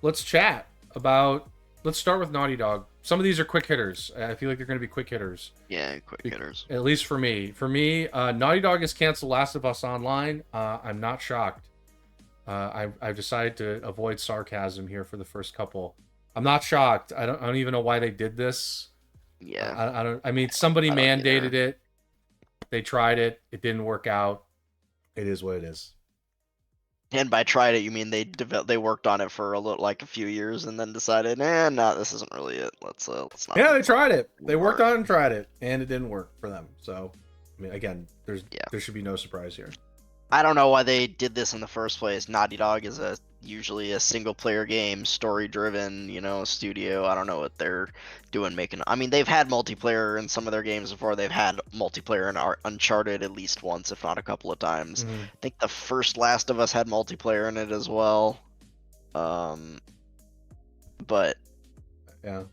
let's chat about. Let's start with Naughty Dog. Some of these are quick hitters. I feel like they're going to be quick hitters. Yeah, quick hitters. At least for me. Naughty Dog has canceled Last of Us Online. I'm not shocked. I've decided to avoid sarcasm here for the first couple. I'm not shocked. I don't even know why they did this. Yeah, I don't. I mean, somebody I don't either. mandated it. They tried it. It didn't work out. It is what it is. And by tried it, you mean they worked on it for like a few years and then decided, no, this isn't really it. Let's not Yeah, move they tried it. They worked forward. on it and tried it, and it didn't work for them. So, I mean, again, Yeah. there should be no surprise here. I don't know why they did this in the first place. Naughty Dog is usually a single player game, story driven, studio. I don't know what they're doing making. I mean, they've had multiplayer in some of their games before. They've had multiplayer in Uncharted at least once, if not a couple of times. Mm-hmm. I think the first Last of Us had multiplayer in it as well. But Yeah.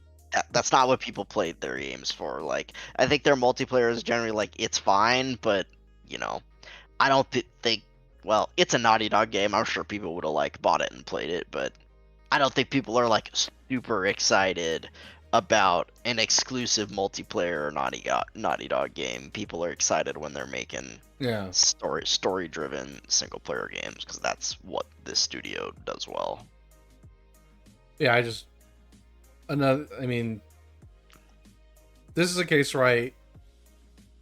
that's not what people played their games for. Like, I think their multiplayer is generally like it's fine, but I don't think. Well, it's a Naughty Dog game. I'm sure people would have like bought it and played it, but I don't think people are like super excited about an exclusive multiplayer Naughty Dog game. People are excited when they're making Yeah. story driven single player games because that's what this studio does well. Yeah. I mean, this is a case where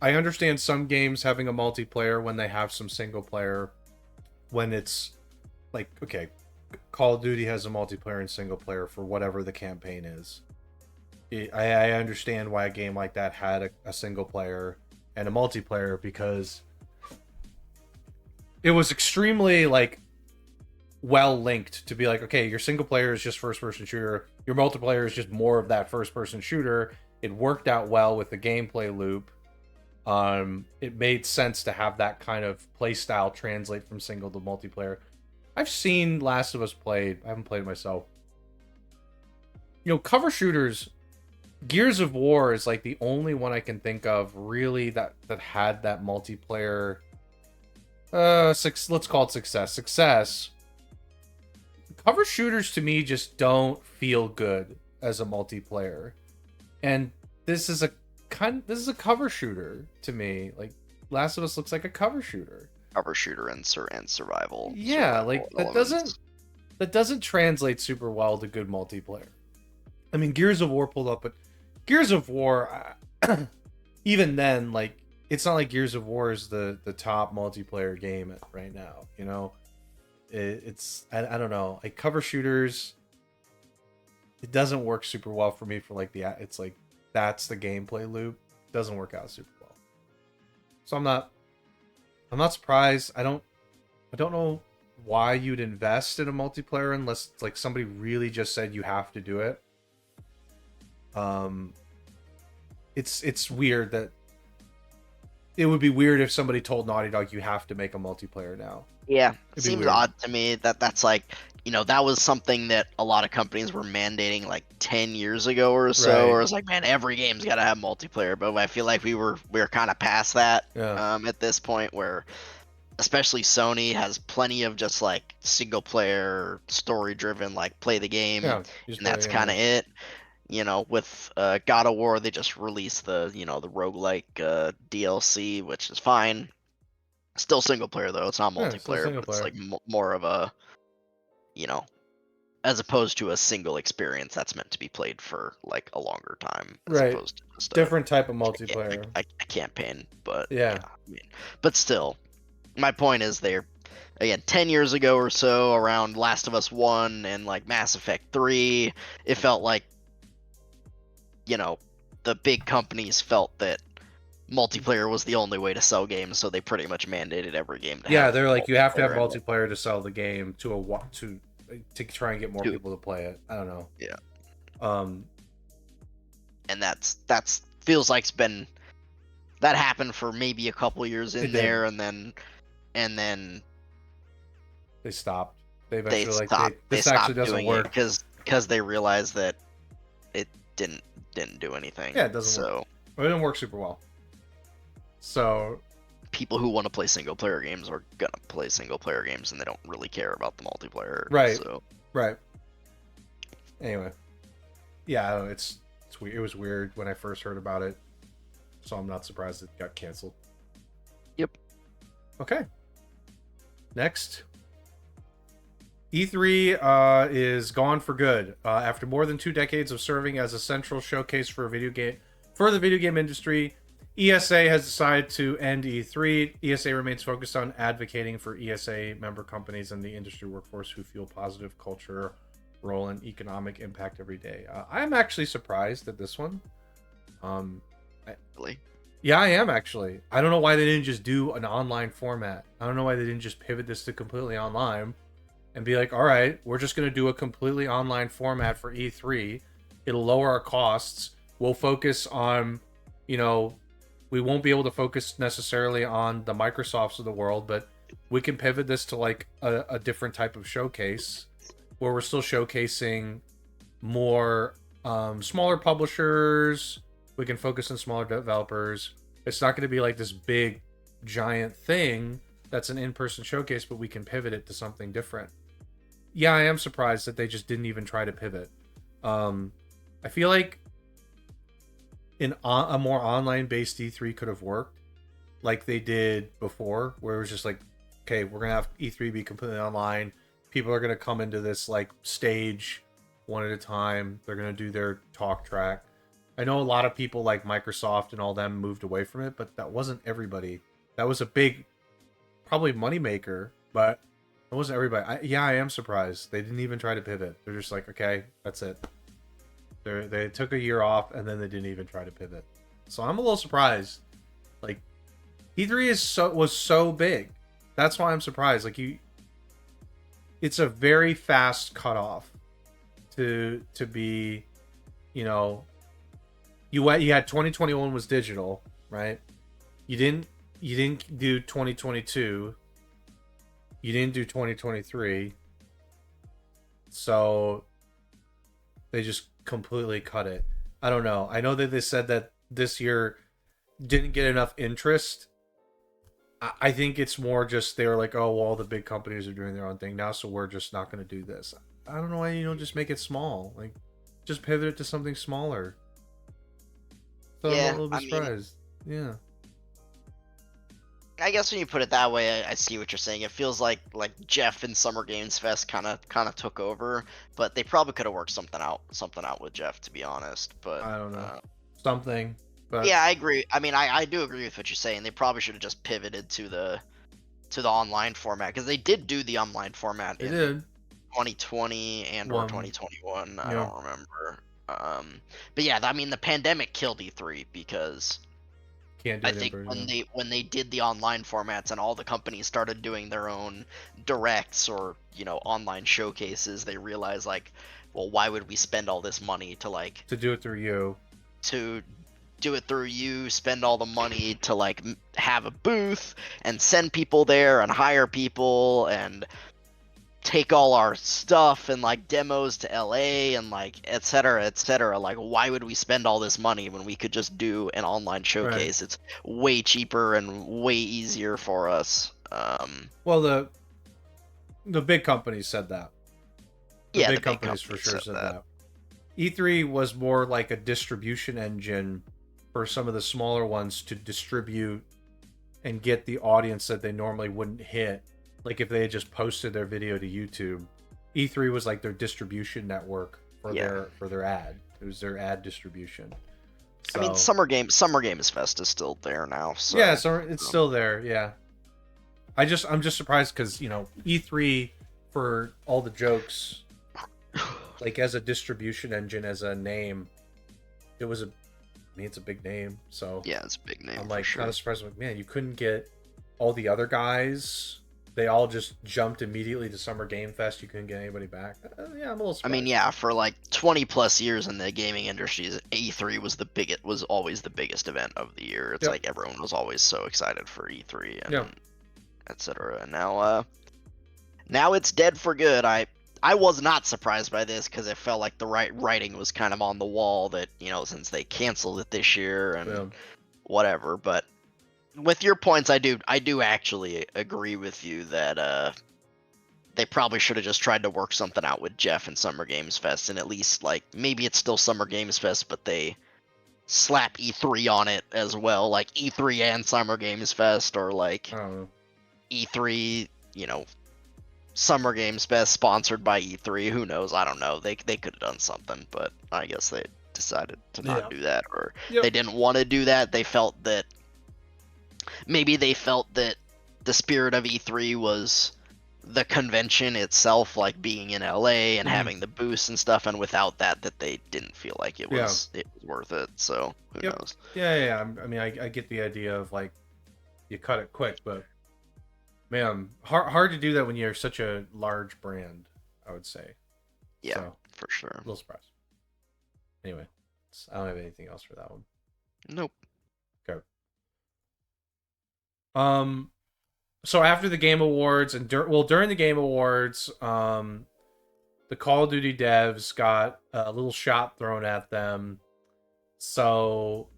I understand some games having a multiplayer when they have some single player. When it's like, okay, Call of Duty has a multiplayer and single player for whatever the campaign is. I understand why a game like that had a single player and a multiplayer because it was extremely like well linked to be like, okay, your single player is just first person shooter, your multiplayer is just more of that first person shooter. It worked out well with the gameplay loop. It made sense to have that kind of play style translate from single to multiplayer. I've seen Last of Us played. I haven't played it myself. Cover shooters, Gears of War is like the only one I can think of really that had that multiplayer. Let's call it success. Cover shooters to me just don't feel good as a multiplayer, and this is a cover shooter to me. Like Last of Us looks like a cover shooter. Cover shooter and survival. Yeah, survival like elements. that doesn't translate super well to good multiplayer. I mean, Gears of War pulled up, but Gears of War, even then, like it's not like Gears of War is the top multiplayer game right now. It's I don't know. Like cover shooters, it doesn't work super well for me for like it's like that's the gameplay loop. Doesn't work out super well. So I'm not surprised. I don't know why you'd invest in a multiplayer unless it's like somebody really just said you have to do it. It's weird that it would be weird if somebody told Naughty Dog you have to make a multiplayer now. Yeah, it It'd be seems weird. odd to me that's like, that was something that a lot of companies were mandating like 10 years ago or so, Right. or it's like, man, every game's got to have multiplayer. But I feel like we were kind of past that at this point, where especially Sony has plenty of just like single player story driven, like play the game, and that's kind of it. With God of War, they just released the the roguelike DLC, which is fine. Still single player though. It's not multiplayer, but it's like more of a, as opposed to a single experience that's meant to be played for like a longer time, as right. opposed to just different type of multiplayer. A campaign. But yeah, I mean, but still, my point is they're again 10 years ago or so, around Last of Us 1 and like Mass Effect 3, it felt like the big companies felt that multiplayer was the only way to sell games, so they pretty much mandated every game to have they're like you have to have multiplayer multiplayer to sell the game to try and get more people to play it. I don't know. Yeah. And that's feels like that happened for maybe a couple years in there, and then they stopped. They eventually this actually doesn't work because they realized that it didn't do anything. Yeah, it doesn't work. It didn't work super well. So people who want to play single player games are gonna play single player games, and they don't really care about the multiplayer. Right. So. Right. Anyway, yeah, I don't know, it's weird. It was weird when I first heard about it, so I'm not surprised it got canceled. Yep. Okay. Next. E3 is gone for good. After more than 2 decades of serving as a central showcase for the video game industry, ESA has decided to end E3. ESA remains focused on advocating for ESA member companies and the industry workforce who feel positive culture, role, and economic impact every day. I'm actually surprised at this one. Really? Yeah, I am actually. I don't know why they didn't just do an online format. I don't know why they didn't just pivot this to completely online and be like, all right, we're just going to do a completely online format for E3. It'll lower our costs. We'll focus on, we won't be able to focus necessarily on the Microsofts of the world, but we can pivot this to like a different type of showcase where we're still showcasing more smaller publishers. We can focus on smaller developers. It's not going to be like this big, giant thing that's an in-person showcase, but we can pivot it to something different. Yeah, I am surprised that they just didn't even try to pivot. I feel like a more online-based E3 could have worked like they did before, where it was just like, okay, we're going to have E3 be completely online. People are going to come into this like stage one at a time. They're going to do their talk track. I know a lot of people like Microsoft and all them moved away from it, but that wasn't everybody. That was a big, probably moneymaker, but it wasn't everybody. I am surprised. They didn't even try to pivot. They're just like, okay, that's it. They took a year off, and then they didn't even try to pivot. So I'm a little surprised. Like, E3 was so big. That's why I'm surprised. Like, it's a very fast cutoff to be, you had 2021 was digital, right? You didn't do 2022. You didn't do 2023. So they just completely cut it. I don't know. I know that they said that this year didn't get enough interest. I think it's more just they were like, oh, well, all the big companies are doing their own thing now, so we're just not going to do this. I don't know why you don't just make it small. Like, just pivot it to something smaller. So yeah, I'm a little bit surprised. Yeah. I guess when you put it that way, I see what you're saying. It feels like Jeff in Summer Games Fest kind of took over, but they probably could have worked something out with Jeff, to be honest. But I don't know, something. But yeah, I agree. I mean, I do agree with what you're saying. They probably should have just pivoted to the online format, because they did do the online format in 2020 and or 2021. I don't remember. But yeah, I mean, the pandemic killed E3 because. I think when they did the online formats and all the companies started doing their own directs or online showcases, they realized like, well, why would we spend all this money to do it through you? To do it through you, spend all the money to like have a booth and send people there and hire people and take all our stuff and like demos to LA and like et cetera. Like, why would we spend all this money when we could just do an online showcase? Right. It's way cheaper and way easier for us. Well, the big companies said that. The big companies for sure said that. E3 was more like a distribution engine for some of the smaller ones to distribute and get the audience that they normally wouldn't hit. Like if they had just posted their video to YouTube, E3 was like their distribution network for their ad. It was their ad distribution. So, I mean, Summer Games Fest is still there now. So, yeah, so it's still there. Yeah, I'm just surprised because E3 for all the jokes, like as a distribution engine, as a name, it's a big name. So yeah, it's a big name. I'm like kind of surprised. Like, man, you couldn't get all the other guys. They all just jumped immediately to Summer Game Fest. You couldn't get anybody back. Yeah, I'm a little surprised. I mean, yeah, for like 20 plus years in the gaming industry, E3 was always the biggest event of the year. It's like everyone was always so excited for E3 and etc. And now it's dead for good. I was not surprised by this because it felt like the writing was kind of on the wall that since they canceled it this year and whatever, but. With your points, I do actually agree with you that they probably should have just tried to work something out with Jeff and Summer Games Fest, and at least like maybe it's still Summer Games Fest, but they slap E3 on it as well, like E3 and Summer Games Fest, or like E3, Summer Games Fest sponsored by E3. Who knows? I don't know. They could have done something, but I guess they decided to not do that, or they didn't want to do that. They felt that the spirit of E3 was the convention itself, like being in LA and having the booths and stuff, and without that they didn't feel like it was worth it. So who knows? Yeah. I mean, I get the idea of like you cut it quick, but man, hard to do that when you're such a large brand, I would say. Yeah, so, for sure. A little surprised. Anyway, I don't have anything else for that one. Nope. Okay. So after the Game Awards and during the Game Awards, the Call of Duty devs got a little shot thrown at them. So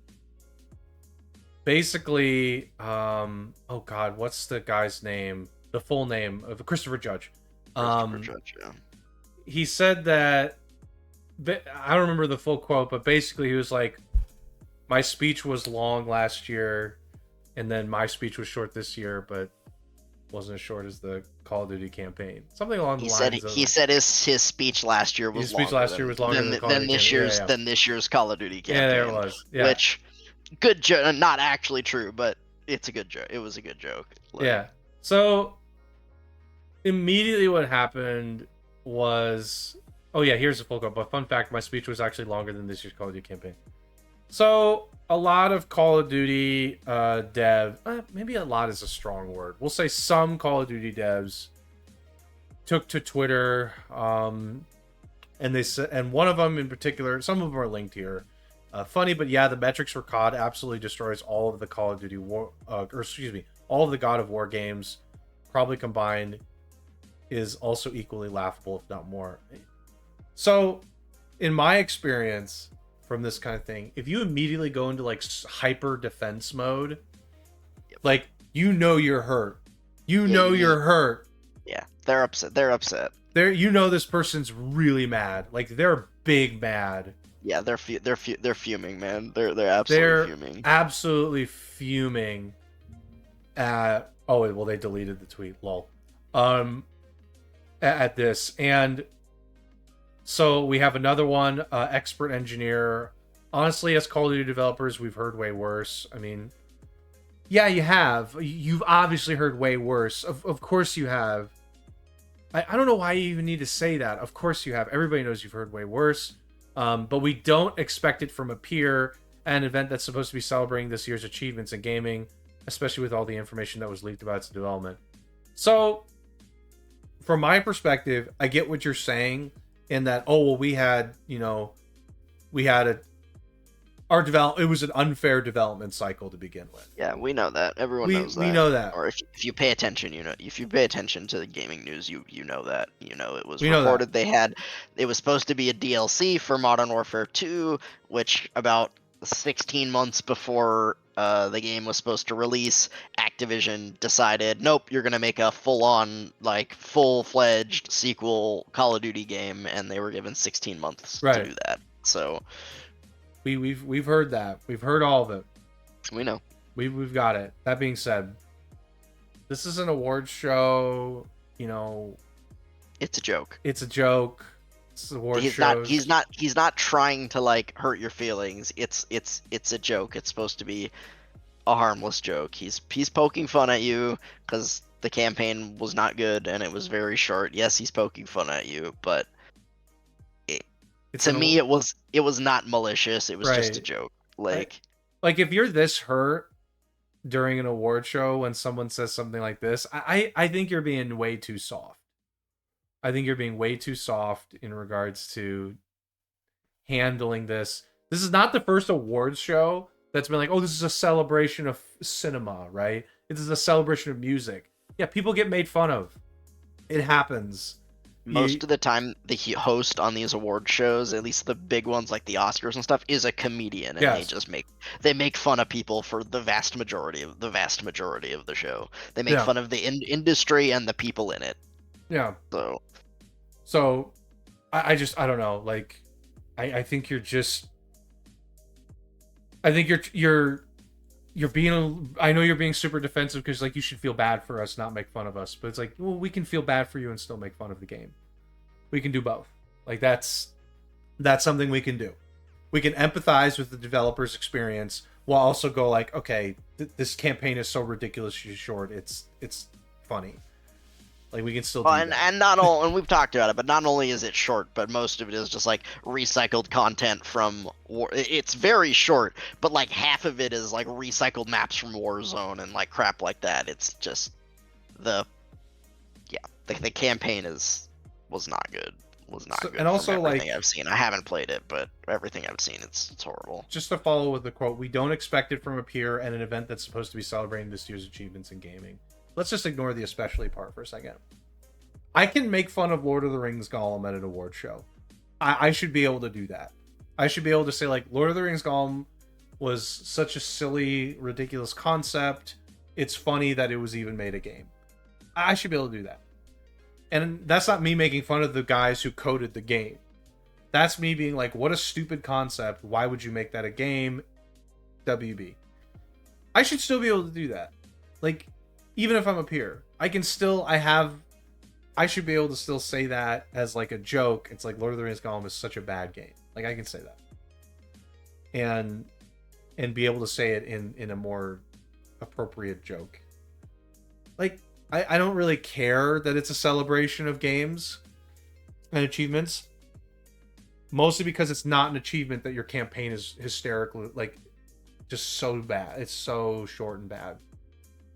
basically, oh God, what's the guy's name? The full name of Christopher Judge. Christopher Judge, yeah. He said that, I don't remember the full quote, but basically he was like, my speech was long last year, and then my speech was short this year, but wasn't as short as the Call of Duty campaign. Something along the lines of... He said his speech last year was longer than this year's Call of Duty campaign. Yeah, there it was. Yeah. Which, good joke. Not actually true, but it's a good joke. It was a good joke. Yeah. So, immediately what happened was... Oh yeah, here's the full quote. But fun fact, my speech was actually longer than this year's Call of Duty campaign. So, a lot of Call of Duty maybe a lot is a strong word. We'll say some Call of Duty devs took to Twitter, and they said, and one of them in particular, some of them are linked here. Funny, but yeah, the metrics for COD absolutely destroys all of the Call of Duty all of the God of War games, probably combined, is also equally laughable, if not more. So, in my experience from this kind of thing, if you immediately go into like hyper defense mode, like you're hurt. You're hurt. Yeah, they're upset. This person's really mad. Like they're big mad. Yeah, they're fuming, man. They're absolutely fuming. Absolutely fuming. They deleted the tweet. Lol. At this, and so we have another one, expert engineer. Honestly, as Call of Duty developers, we've heard way worse. I mean, yeah, you have. You've obviously heard way worse. Of course you have. I don't know why you even need to say that. Of course you have. Everybody knows you've heard way worse. But we don't expect it from a peer at an event that's supposed to be celebrating this year's achievements in gaming, especially with all the information that was leaked about its development. So, from my perspective, I get what you're saying. In that, we had it was an unfair development cycle to begin with. Yeah, we know that. Everyone knows that. We know that. Or if you pay attention, if you pay attention to the gaming news, you know that. It was reported it was supposed to be a DLC for Modern Warfare 2, which about 16 months before the game was supposed to release, Activision decided, nope, you're gonna make a full-on, full-fledged sequel Call of Duty game, and they were given 16 months to do that. So we've heard that. We've heard all of it. We know. We've got it. That being said, this is an awards show. It's a joke. It's a joke. He's not trying to hurt your feelings. It's a joke. It's supposed to be a harmless joke. He's poking fun at you because the campaign was not good and it was very short. Yes, he's poking fun at you, but to me it was not malicious. It was just a joke. Like if you're this hurt during an award show when someone says something like this, I think you're being way too soft. I think you're being way too soft in regards to handling this. This is not the first awards show that's been like, this is a celebration of cinema, right? This is a celebration of music. Yeah, people get made fun of. It happens. Most of the time, the host on these award shows, at least the big ones like the Oscars and stuff, is a comedian, and they make fun of people for the vast majority of the show. They make fun of the industry and the people in it. Yeah. So I just, I don't know. Like, I think you're just, I think you're being, I know you're being super defensive because like you should feel bad for us, not make fun of us. But it's like, well, we can feel bad for you and still make fun of the game. We can do both. Like that's something we can do. We can empathize with the developer's experience while also go like, okay, this campaign is so ridiculously short. It's funny. Like we can still do that. And not all, and we've talked about it, but not only is it short, but most of it is just like recycled content from War. It's very short, but like half of it is like recycled maps from Warzone and like crap like that. It's just the campaign was not good. Was not good. And also, from everything like, I've seen, I haven't played it, but everything I've seen, it's horrible. Just to follow with the quote, we don't expect it from a peer and an event that's supposed to be celebrating this year's achievements in gaming. Let's just ignore the especially part for a second. I can make fun of Lord of the Rings Gollum at an award show. I should be able to do that. I should be able to say, like, Lord of the Rings Gollum was such a silly, ridiculous concept. It's funny that it was even made a game. I should be able to do that. And that's not me making fun of the guys who coded the game. That's me being like, what a stupid concept. Why would you make that a game? WB. I should still be able to do that. Like, even if I'm a peer, I should be able to still say that as like a joke. It's like Lord of the Rings Gollum is such a bad game. Like I can say that. And be able to say it in a more appropriate joke. Like, I don't really care that it's a celebration of games and achievements. Mostly because it's not an achievement that your campaign is hysterically, like, just so bad. It's so short and bad.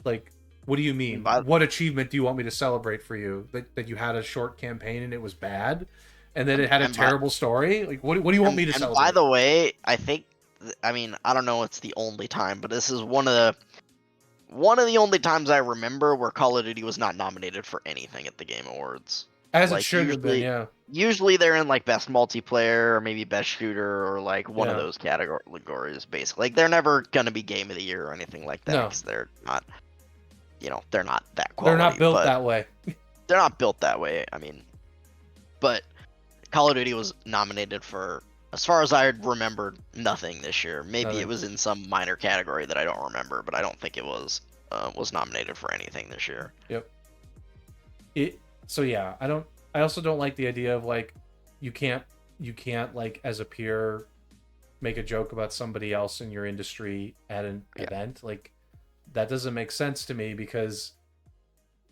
Like, what do you mean? What achievement do you want me to celebrate for you? That you had a short campaign and it was bad? And then it had a terrible story? Like, what do you want me to celebrate? By the way, I mean, I don't know it's the only time, but this is one of the only times I remember where Call of Duty was not nominated for anything at the Game Awards. As like, it should have been, yeah. Usually they're in like best multiplayer or maybe best shooter or like one of those categories, basically. Like they're never gonna be Game of the Year or anything like that because they're not, they're not that quality. They're not built that way. They're not built that way. I mean, but Call of Duty was nominated for, as far as I remember, nothing this year. Maybe it was in some minor category that I don't remember, but I don't think it was nominated for anything this year. Yep. So yeah, I also don't like the idea of like you can't like as a peer make a joke about somebody else in your industry at an event. Like that doesn't make sense to me because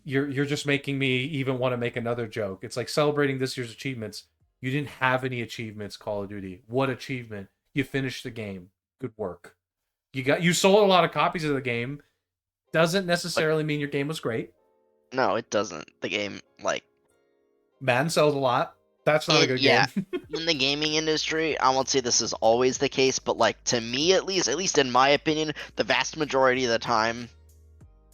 you're just making me even want to make another joke. It's like celebrating this year's achievements. You didn't have any achievements, Call of Duty. What achievement? You finished the game. Good work. You sold a lot of copies of the game. Doesn't necessarily mean your game was great. No, it doesn't. The game, like, Madden sells a lot. That's not a good game. In the gaming industry, I won't say this is always the case, but like to me at least in my opinion, the vast majority of the time,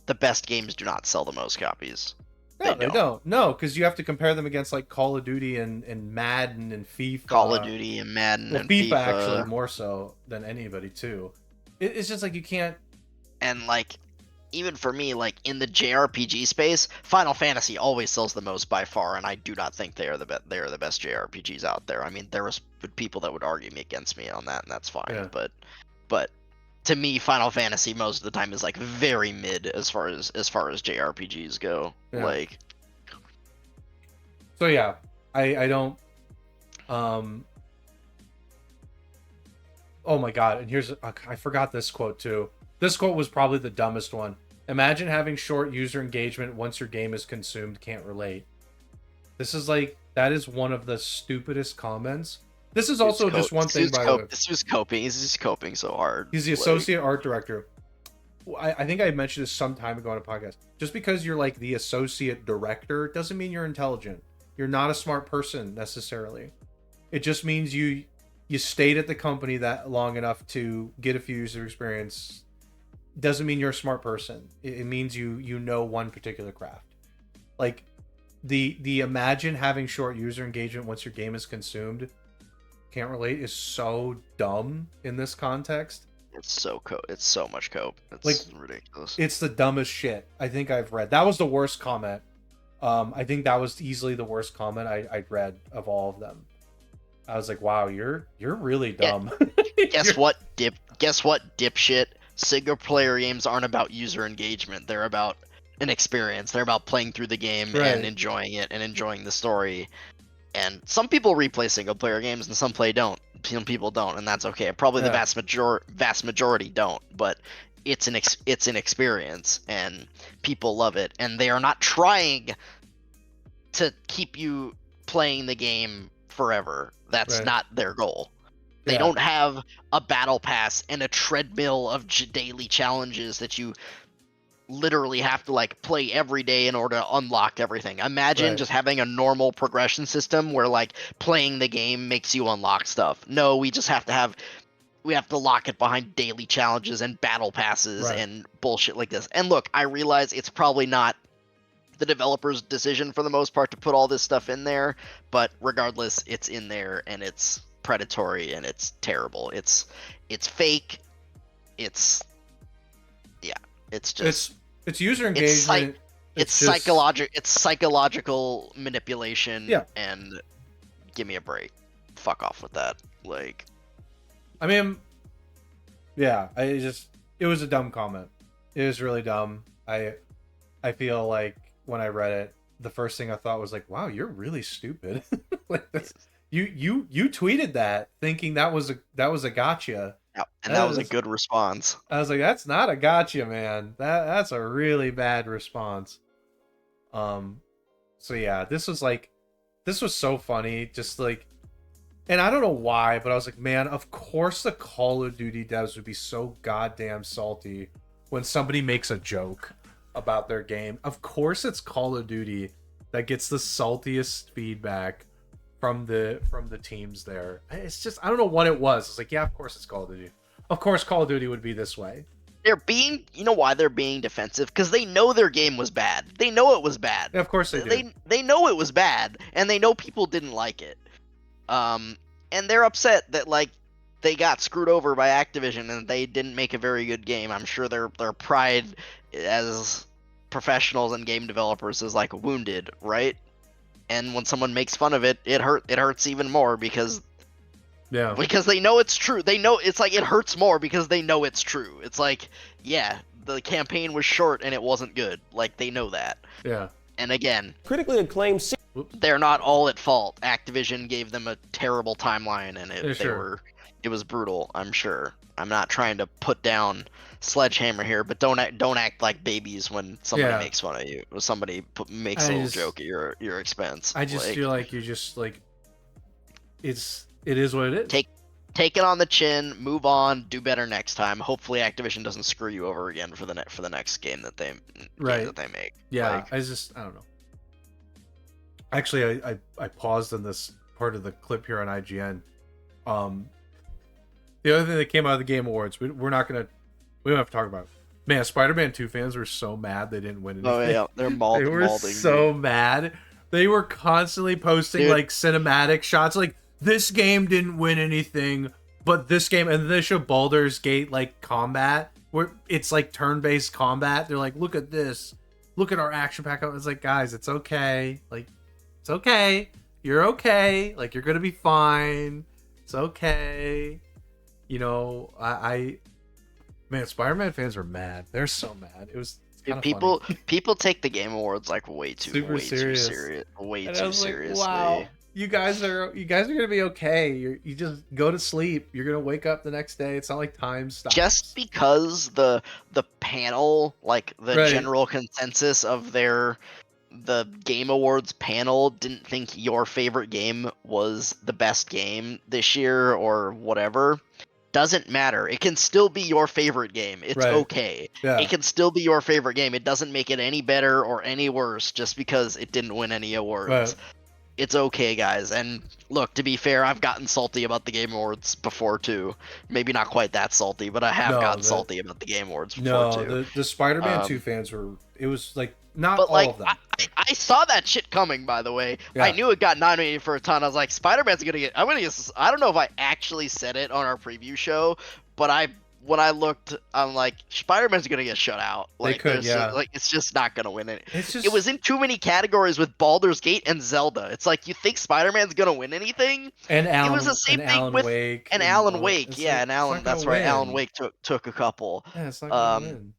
the best games do not sell the most copies. No, they don't. No, because you have to compare them against like Call of Duty and Madden and FIFA. Call of Duty and Madden and FIFA. Actually more so than anybody too. It's just like you can't. And like, even for me, like in the JRPG space, Final Fantasy always sells the most by far, and I do not think they are the best JRPGs out there. I mean, there was people that would argue me against me on that, and that's fine. Yeah. But to me, Final Fantasy most of the time is like very mid as far as JRPGs go. Yeah. Like, so yeah, I don't. Oh my god! And I forgot this quote too. This quote was probably the dumbest one. Imagine having short user engagement once your game is consumed. Can't relate. This is like, that is one of the stupidest comments. This is also just one thing, by the way. This was coping. He's just coping so hard. He's the associate art director. I think I mentioned this some time ago on a podcast. Just because you're like the associate director doesn't mean you're intelligent. You're not a smart person necessarily. It just means you stayed at the company that long enough to get a few user experience. Doesn't mean you're a smart person. It means you know one particular craft. Like the imagine having short user engagement once your game is consumed, can't relate, is so dumb in this context. It's so much cope. It's like ridiculous. It's the dumbest shit I think I've read. That was the worst comment I think that was easily the worst comment I'd read of all of them. I was like, wow, you're really dumb. Guess what, dipshit? Single player games aren't about user engagement. They're about an experience. They're about playing through the game Right. and enjoying it and enjoying the story. And some people replay single player games and some some people don't, and that's okay. Probably the vast majority don't, but it's an experience and people love it, and they are not trying to keep you playing the game forever. That's not their goal. They don't have a battle pass and a treadmill of daily challenges that you literally have to like play every day in order to unlock everything. Imagine just having a normal progression system where like playing the game makes you unlock stuff. No, we just have to lock it behind daily challenges and battle passes and bullshit like this. And look, I realize it's probably not the developer's decision for the most part to put all this stuff in there, but regardless, it's in there and it's predatory and it's terrible. It's fake. It's just it's user engagement. It's psychological manipulation. Yeah. And give me a break. Fuck off with that. Like, I mean, yeah, it was a dumb comment. It was really dumb. I feel like when I read it, the first thing I thought was like, wow, you're really stupid. Like this, you tweeted that thinking that was a gotcha. Yeah, and that was a good response. I was like, that's not a gotcha, man. That's a really bad response. So yeah, this was so funny. Just like, and I don't know why, but I was like, man, of course the Call of Duty devs would be so goddamn salty when somebody makes a joke about their game. Of course it's Call of Duty that gets the saltiest feedback from the teams there. It's just, I don't know what it was. It's like, yeah, of course it's Call of Duty. Of course Call of Duty would be this way. You know why they're being defensive? Because they know their game was bad. They know it was bad. Yeah, of course they do. They know it was bad, and they know people didn't like it. And they're upset that like they got screwed over by Activision and they didn't make a very good game. I'm sure their pride as professionals and game developers is like wounded, right? And when someone makes fun of it, it hurts even more because they know it's true. They know it's like it hurts more because they know it's true. It's like, yeah, the campaign was short and it wasn't good. Like they know that. Yeah. And again, critically acclaimed. They're not all at fault. Activision gave them a terrible timeline, and it was brutal. I'm sure. I'm not trying to put down Sledgehammer here, but don't act like babies when somebody makes fun of you. Or somebody makes a little joke at your expense. I just feel like you're just like, it is what it is. Take it on the chin, move on, do better next time. Hopefully, Activision doesn't screw you over again for the next game that they make. Yeah, I don't know. Actually, I paused on this part of the clip here on IGN. The other thing that came out of the Game Awards, we don't have to talk about it. Man, Spider-Man 2 fans were so mad they didn't win anything. Oh yeah, they're malding. They were so mad. They were constantly posting like cinematic shots, like this game didn't win anything, but this game, and then they show Baldur's Gate like combat, where it's like turn-based combat. They're like, look at this, look at our action pack. It's like, guys, it's okay. Like, it's okay. You're okay. Like, you're gonna be fine. It's okay. You know, man, Spider-Man fans are mad. They're so mad. It was people take the Game Awards like way too serious. Way too seriously. Like, wow, you guys are gonna be okay. You just go to sleep. You're gonna wake up the next day. It's not like time stops. Just because the panel, like the general consensus of the Game Awards panel didn't think your favorite game was the best game this year or whatever, doesn't matter. It can still be your favorite game. It's okay. Yeah. It can still be your favorite game. It doesn't make it any better or any worse just because it didn't win any awards. Right. It's okay, guys. And look, to be fair, I've gotten salty about the Game Awards before too. Maybe not quite that salty, but I have gotten salty about the Game Awards before too. The Spider-Man 2 fans were, it was like, not but all like, of them. I saw that shit coming, by the way. Yeah. I knew it got nominated for a ton. I was like, Spider-Man's gonna get. I don't know if I actually said it on our preview show, but I when I looked, I'm like, Spider-Man's gonna get shut out. Like, could, yeah. like, it's just not gonna win it. It's just It was in too many categories with Baldur's Gate and Zelda. It's like, you think Spider-Man's gonna win anything? and It was the Alan same and thing Alan with Wake and and Alan all that. Wake. It's Yeah, like and it's not Alan. gonna That's right. Alan win. Wake took a couple. Yeah, it's not gonna Um, win.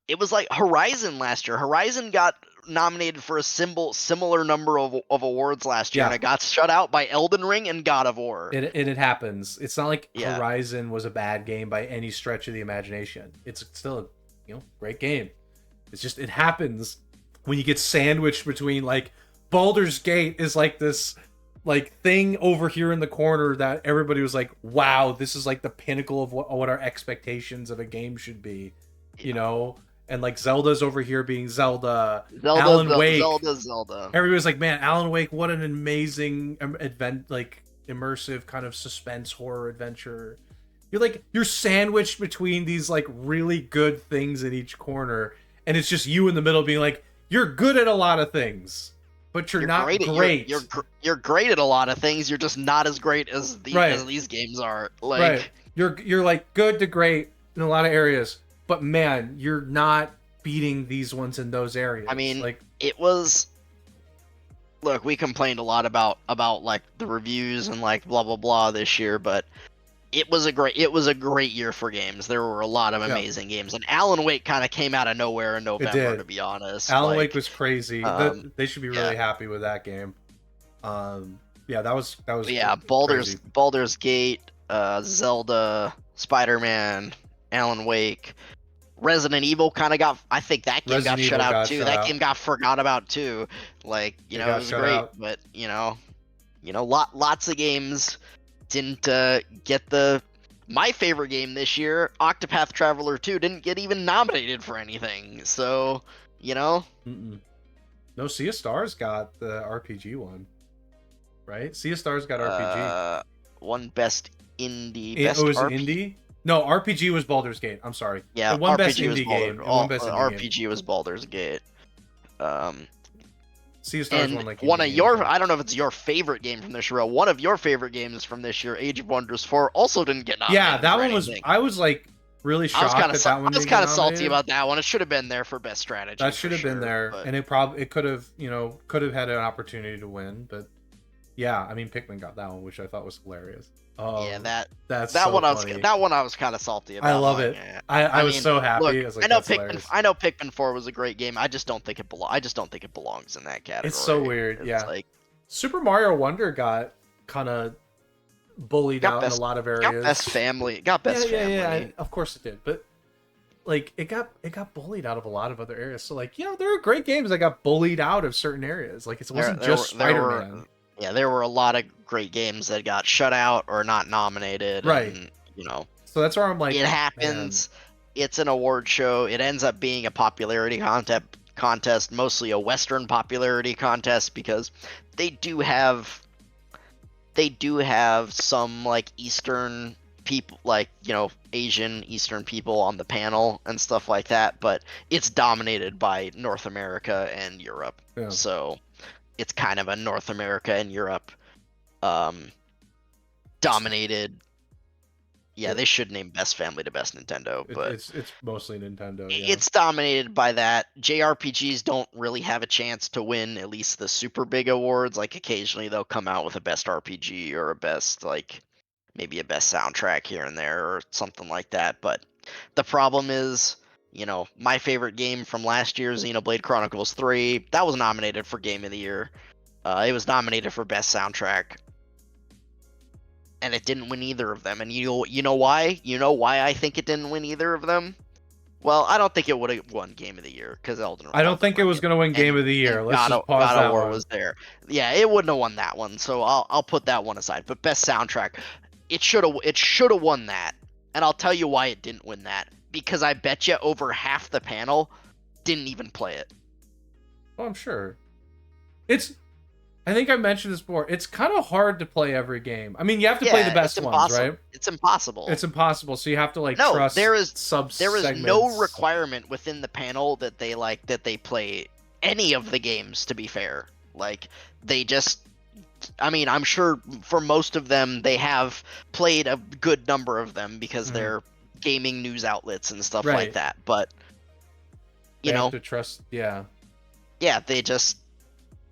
it was like Horizon last year. Horizon got nominated for a similar number of awards last year, and Yeah. it got shut out by Elden Ring and God of War. It happens. It's not like Yeah. Horizon was a bad game by any stretch of the imagination. It's still a great game. It's just it happens when you get sandwiched between like Baldur's Gate is like this like thing over here in the corner that everybody was like, wow, this is like the pinnacle of what our expectations of a game should be, you know. And like Zelda's over here being Zelda, Alan Wake. Zelda. Everybody's like, man, Alan Wake, what an amazing like immersive kind of suspense horror adventure. You're sandwiched between these like really good things in each corner, and it's just you in the middle being like, you're good at a lot of things, but you're not great. You're great at a lot of things. You're just not as great as these games are. Like, right. You're like good to great in a lot of areas, but man, you're not beating these ones in those areas. I mean, like it was. Look, we complained a lot about like the reviews and like blah blah blah this year, but it was a great year for games. There were a lot of amazing games, and Alan Wake kind of came out of nowhere in November. To be honest, Alan Wake was crazy. They should be really happy with that game. Yeah, that was. Yeah, Baldur's Gate, Zelda, Spider-Man, Alan Wake. Resident Evil kind of got. I think that game got shut out too. That game got forgot about too. Like, it was great, but lots of games didn't get the. My favorite game this year, Octopath Traveler 2, didn't get even nominated for anything. So, No, Sea of Stars got the RPG one, right? Sea of Stars got RPG. One best indie. It was indie. No, RPG was Baldur's Gate. I'm sorry. Yeah, one RPG best indie game. RPG was Baldur's Gate. Sea of Stars won like one of your. I don't know if it's your favorite game from this year. One of your favorite games from this year, Age of Wonders 4, also didn't get nominated. Yeah, that one was. I was like really shocked that one. I was kind of salty about that one. It should have been there for best strategy. That should have been there, and it could have had an opportunity to win, but. Yeah, I mean Pikmin got that one, which I thought was hilarious. Yeah, that's that so one. Funny. That one I was kind of salty about. I love it. Yeah. I was so happy. Look, I was like, I know Pikmin 4 was a great game. I just don't think it belongs in that category. It's so weird. It's like Super Mario Wonder got kind of bullied out in a lot of areas. Got best family. Yeah, of course it did. But like it got bullied out of a lot of other areas. So like, there are great games that got bullied out of certain areas. Like it wasn't just Spider-Man. Yeah, there were a lot of great games that got shut out or not nominated. Right. And, so that's where I'm like, it happens. Man. It's an award show. It ends up being a popularity contest, mostly a Western popularity contest, because they do have some like Eastern people, like Asian Eastern people on the panel and stuff like that. But it's dominated by North America and Europe. Yeah. So. It's kind of a North America and Europe dominated. Yeah, they should name Best Family to Best Nintendo, but it's mostly Nintendo. Yeah. It's dominated by that. JRPGs don't really have a chance to win at least the super big awards. Like occasionally they'll come out with a Best RPG or a best maybe a Best Soundtrack here and there or something like that. But the problem is. My favorite game from last year, Xenoblade Chronicles 3, that was nominated for Game of the Year. It was nominated for Best Soundtrack. And it didn't win either of them. And you know why? You know why I think it didn't win either of them? Well, I don't think it would have won Game of the Year, because Elden Ring. I don't think it was going to win Game of the Year. Let's just pause God that of War one. Was there. Yeah, it wouldn't have won that one, so I'll put that one aside. But Best Soundtrack, it should have won that. And I'll tell you why it didn't win that. Because I bet you over half the panel didn't even play it. Oh, I'm sure. I think I mentioned this before. It's kind of hard to play every game. I mean, you have to play the best ones, right? It's impossible. It's impossible. So you have to trust. There is sub-segments. no requirement within the panel that they play any of the games. To be fair, they just. I mean, I'm sure for most of them they have played a good number of them because they're gaming news outlets and stuff Right. like that. But They have to trust. Yeah. Yeah, they just,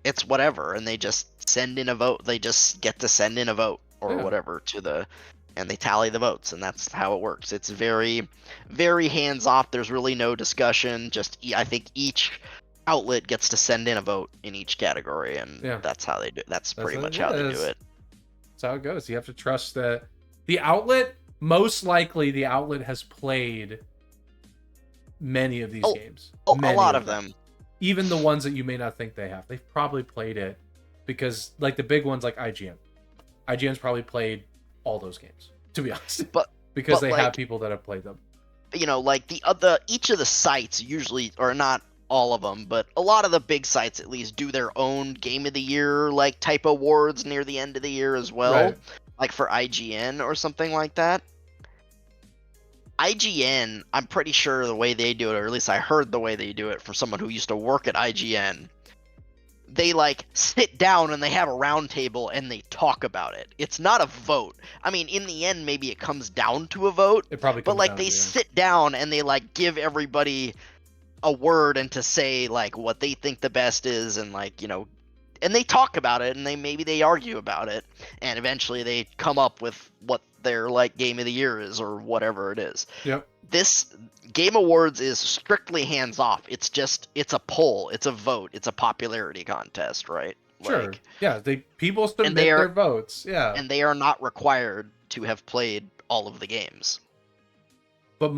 it's whatever, and they just send in a vote. They just get to send in a vote or whatever and they tally the votes, and that's how it works. It's very, very hands off. There's really no discussion. Just I think each outlet gets to send in a vote in each category, and that's how they do it. That's pretty much how they do it. That's how it goes. You have to trust that the outlet, most likely the outlet has played many of these games. A lot of them. Even the ones that you may not think they have. They've probably played it because, like, the big ones like IGN. IGN's probably played all those games, to be honest. Because they have people that have played them. You know, like each of the sites usually, or not all of them, but a lot of the big sites at least do their own Game of the Year like type awards near the end of the year as well. Right. Like for IGN or something like that. IGN, I'm pretty sure the way they do it, or at least I heard the way they do it from someone who used to work at IGN, they like sit down and they have a round table and they talk about it. It's not a vote. I mean, in the end, maybe it comes down to a vote. It probably comes down, they sit down and they like give everybody a word and to say like what they think the best is, and like, you know, and they talk about it, and maybe they argue about it, and eventually they come up with what their like Game of the Year is or whatever it is. Yep. This Game Awards is strictly hands off. It's a poll, it's a vote, it's a popularity contest, right? Sure. Like, yeah, people submit their votes. Yeah. And they are not required to have played all of the games. But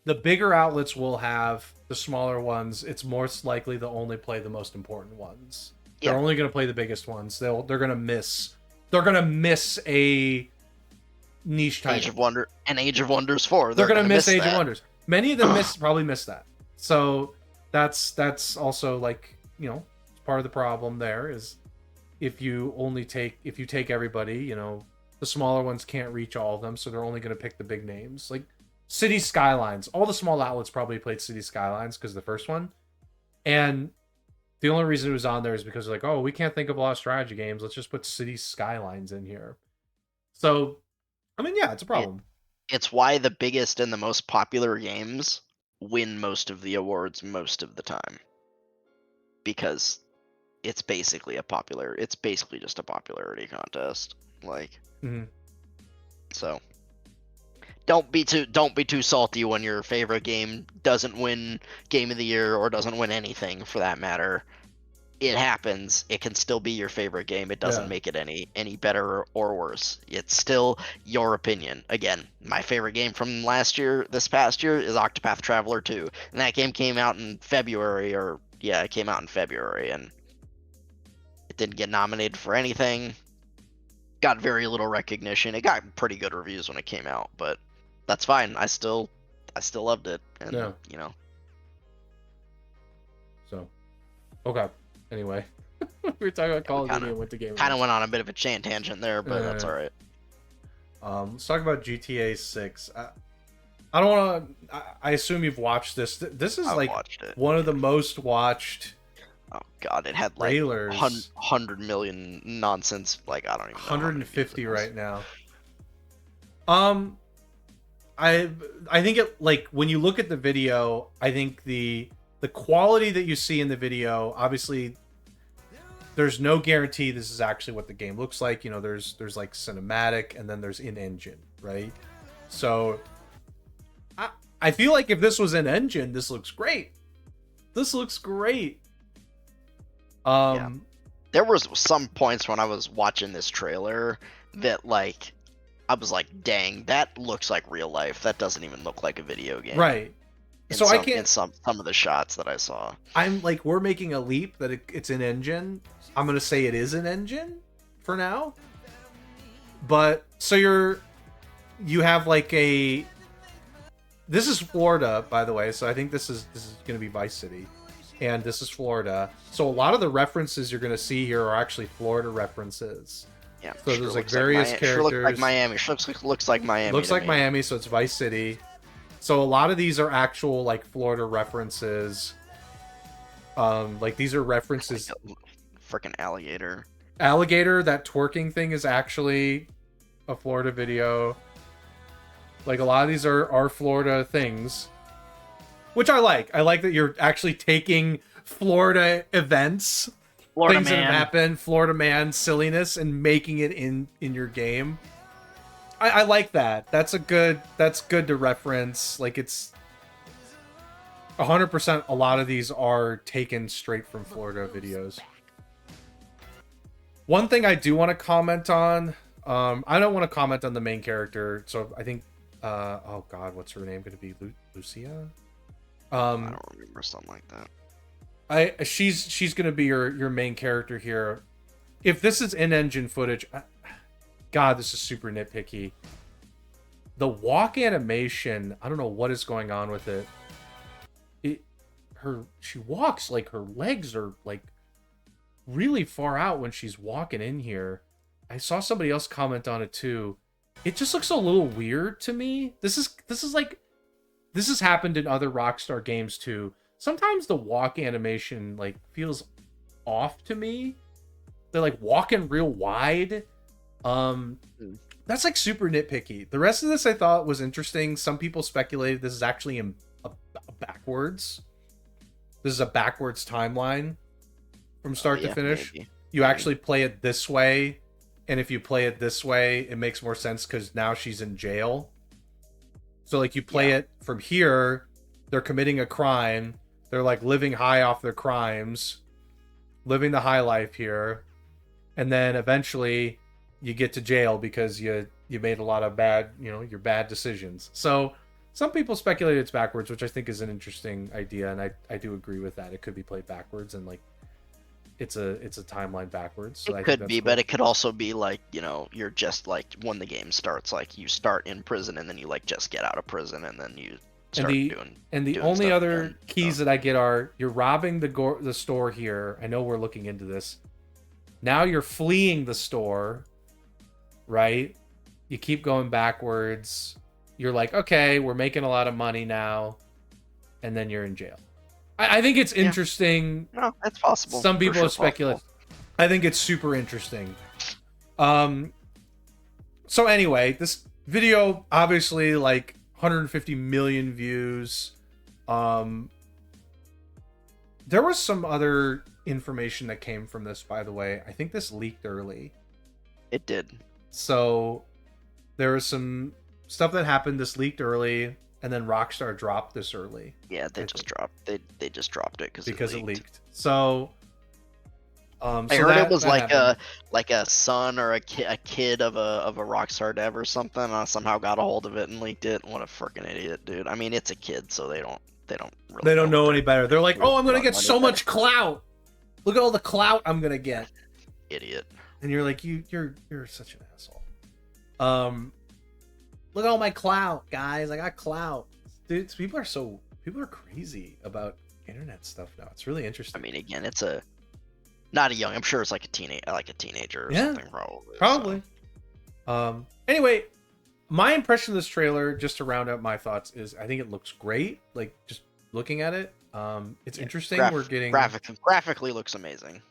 the bigger outlets will have, the smaller ones, it's most likely they'll only play the most important ones. They're only going to play the biggest ones. They're going to miss a niche title. Age of Wonders 4. They're going to miss Age of Wonders. Many of them probably miss that. So that's also, like, you know, part of the problem there is if you take everybody, you know, the smaller ones can't reach all of them, so they're only going to pick the big names. Like City Skylines. All the small outlets probably played City Skylines because the first one. And the only reason it was on there is because they're like, oh, we can't think of a lot of strategy games. Let's just put City Skylines in here. So, I mean, yeah, it's a problem. It's why the biggest and the most popular games win most of the awards most of the time. Because it's basically just a popularity contest. Like, So don't be too salty when your favorite game doesn't win Game of the Year or doesn't win anything for that matter. It happens. It can still be your favorite game. It doesn't make it any better or worse. It's still your opinion. Again, my favorite game from this past year is Octopath Traveler 2. And that game came out in February, it came out in February, and it didn't get nominated for anything. Got very little recognition. It got pretty good reviews when it came out, but that's fine. I still loved it, and you know. So, okay. Anyway, we were talking about Call of Duty and went to Game. Kind of went on a bit of a tangent there, but that's all right. Let's talk about GTA 6. I don't want to. I assume you've watched this. This is like one of the most watched. Oh God, it had like trailers. 100 million nonsense. Like, I don't even know. 150 right now. I think it, like, when you look at the video, I think the quality that you see in the video, obviously there's no guarantee this is actually what the game looks like. You know, there's like cinematic and then there's in-engine, right? So I feel like if this was in engine, this looks great. This looks great. There was some points when I was watching this trailer that, like, I was like, dang, that looks like real life. That doesn't even look like a video game. Right. I can't. In some of the shots that I saw, I'm like, we're making a leap that it's an engine. I'm gonna say it is an engine for now. But so you have like a. This is Florida, by the way. So I think this is gonna be Vice City, and this is Florida. So a lot of the references you're gonna see here are actually Florida references. Yeah. So there's like various characters. Sure looks like Miami. Looks like Miami. Looks like Miami, so it's Vice City. So a lot of these are actual like Florida references. Like these are references. Like freaking alligator. Alligator, that twerking thing is actually a Florida video. Like a lot of these are Florida things, which I like. I like that you're actually taking Florida events, Florida things man. that have happened, Florida man silliness, and making it in your game. I like that. That's good to reference. Like it's 100%. A lot of these are taken straight from Florida videos. One thing I do want to comment on. I don't want to comment on the main character. So I think. Oh God, what's her name going to be? Lucia. I don't remember something like that. She's going to be your main character here. If this is in-engine footage, God, this is super nitpicky. The walk animation, I don't know what is going on with it. She walks like her legs are like really far out when she's walking in here. I saw somebody else comment on it too. It just looks a little weird to me. This has happened in other Rockstar games too. Sometimes the walk animation like feels off to me. They're like walking real wide. That's like super nitpicky. The rest of this I thought was interesting. Some people speculated this is actually in a backwards. This is a backwards timeline from start to finish. Maybe. You actually play it this way, and if you play it this way, it makes more sense because now she's in jail. So like you play it from here, they're committing a crime. They're like living high off their crimes, living the high life here, and then eventually you get to jail because you made a lot of bad, your bad decisions. So some people speculate it's backwards, which I think is an interesting idea, and I do agree with that. It could be played backwards, and like it's a timeline backwards. So it could be, but it could also be like, you're just like when the game starts, like you start in prison and then you like just get out of prison and then you start doing. And the only other keys that I get are you're robbing the store here. I know we're looking into this. Now you're fleeing the store, right? You keep going backwards. You're like, okay, we're making a lot of money now, and then you're in jail. I think it's interesting. No, that's possible. Some people have speculated. I think it's super interesting. So anyway, this video obviously like 150 million views. There was some other information that came from this, by the way. I think this leaked early. It did. So there was some stuff that happened. This leaked early. And then Rockstar dropped this early. Yeah, they just dropped it because it leaked. So, I heard it was like a son or a kid of a Rockstar dev or something. Somehow got a hold of it and leaked it. What a freaking idiot, dude! I mean, it's a kid, so they don't know any better. They're like, oh, I'm gonna get so much clout. Look at all the clout I'm gonna get. Idiot. And you're like, you're such an asshole. Look at all my clout, guys. I got clout. Dude, people are crazy about internet stuff now. It's really interesting. I mean, again, it's not a young. I'm sure it's like a teenager or something, probably. Probably. So. Anyway, my impression of this trailer, just to round out my thoughts, is I think it looks great. Like just looking at it, it's interesting. We're getting graphically looks amazing.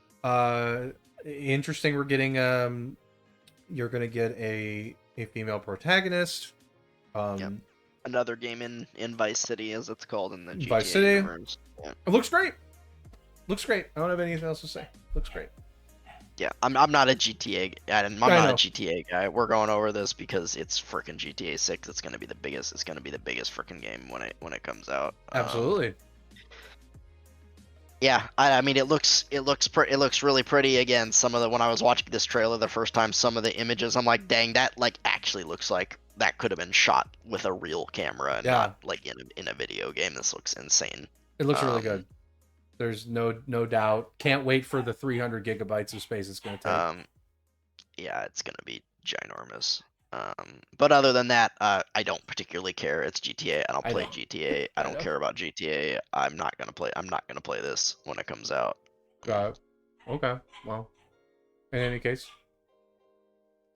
Interesting. We're getting you're gonna get a female protagonist. Another game in Vice City, as it's called in the GTA Vice City. Universe. Yeah. It looks great. Looks great. I don't have anything else to say. Looks great. Yeah, I'm not a GTA. I'm not a GTA guy. We're going over this because it's freaking GTA 6. It's gonna be the biggest. It's gonna be the biggest freaking game when it comes out. Absolutely. Yeah, I mean it looks really pretty. Again, when I was watching this trailer the first time, some of the images, I'm like, dang, that like actually looks like that could have been shot with a real camera and not like in a video game. This looks insane. It looks really good. There's no doubt. Can't wait for the 300 gigabytes of space it's going to take. Yeah, it's going to be ginormous. But other than that, I don't particularly care. It's GTA. I don't play GTA. I don't care about GTA. I'm not gonna play this when it comes out. Okay. Well, in any case.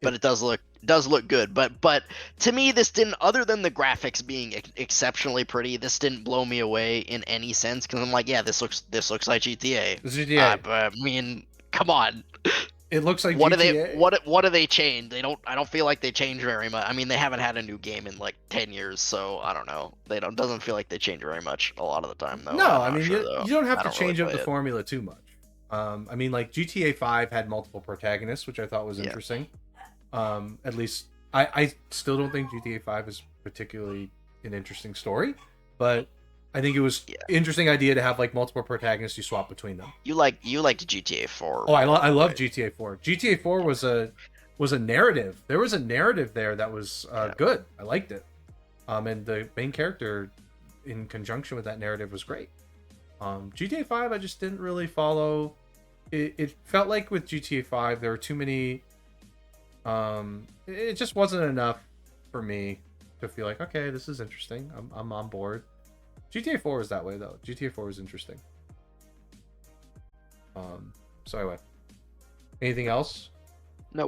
But it does look good. But to me, this didn't. Other than the graphics being exceptionally pretty, this didn't blow me away in any sense. Because I'm like, yeah, this looks like GTA. This is GTA. But I mean, come on. It looks like what GTA. what do they change? I don't feel like they change very much. I mean, they haven't had a new game in like 10 years, so I don't know. They don't doesn't feel like they change very much a lot of the time though. No, I'm I not mean sure, you don't have I to don't really change up play the it. formula too much. I mean, like GTA 5 had multiple protagonists, which I thought was interesting. At least I still don't think GTA 5 is particularly an interesting story, but I think it was interesting idea to have like multiple protagonists you swap between them. You liked GTA 4. Oh, I love GTA 4. GTA 4 was a narrative. There was a narrative there that was good. I liked it. And the main character in conjunction with that narrative was great. GTA 5 I just didn't really follow. It felt like with GTA 5 there were too many it just wasn't enough for me to feel like, okay, this is interesting. I'm on board. GTA 4 was that way though. GTA 4 was interesting. So anyway, anything else?